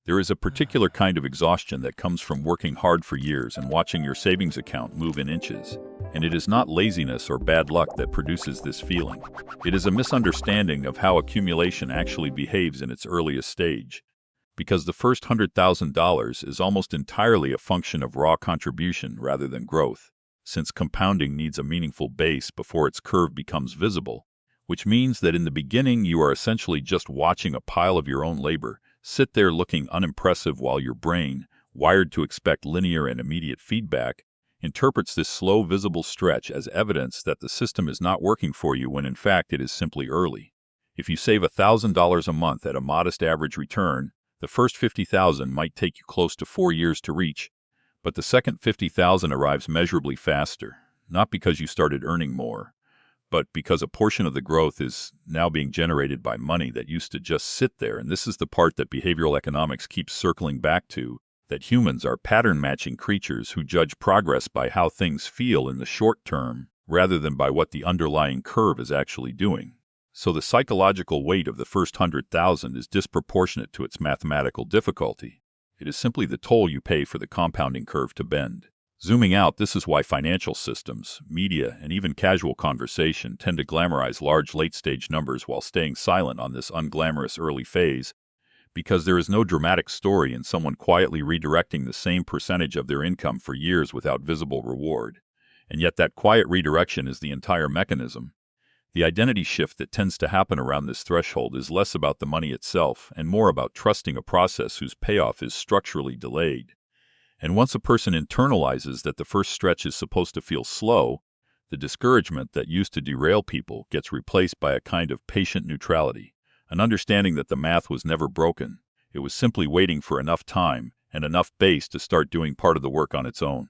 There is a particular kind of exhaustion that comes from working hard for years and watching your savings account move in inches. And it is not laziness or bad luck that produces this feeling. It is a misunderstanding of how accumulation actually behaves in its earliest stage. Because the first $100,000 is almost entirely a function of raw contribution rather than growth, since compounding needs a meaningful base before its curve becomes visible, which means that in the beginning you are essentially just watching a pile of your own labor sit there looking unimpressive while your brain, wired to expect linear and immediate feedback, interprets this slow, visible stretch as evidence that the system is not working for you when in fact it is simply early. If you save $1,000 a month at a modest average return, the first $50,000 might take you close to 4 years to reach, but the second $50,000 arrives measurably faster, not because you started earning more, but because a portion of the growth is now being generated by money that used to just sit there. And this is the part that behavioral economics keeps circling back to, that humans are pattern-matching creatures who judge progress by how things feel in the short term, rather than by what the underlying curve is actually doing. So the psychological weight of the first 100,000 is disproportionate to its mathematical difficulty. It is simply the toll you pay for the compounding curve to bend. Zooming out, this is why financial systems, media, and even casual conversation tend to glamorize large late-stage numbers while staying silent on this unglamorous early phase, because there is no dramatic story in someone quietly redirecting the same percentage of their income for years without visible reward. And yet that quiet redirection is the entire mechanism. The identity shift that tends to happen around this threshold is less about the money itself and more about trusting a process whose payoff is structurally delayed. And once a person internalizes that the first stretch is supposed to feel slow, the discouragement that used to derail people gets replaced by a kind of patient neutrality, an understanding that the math was never broken. It was simply waiting for enough time and enough base to start doing part of the work on its own.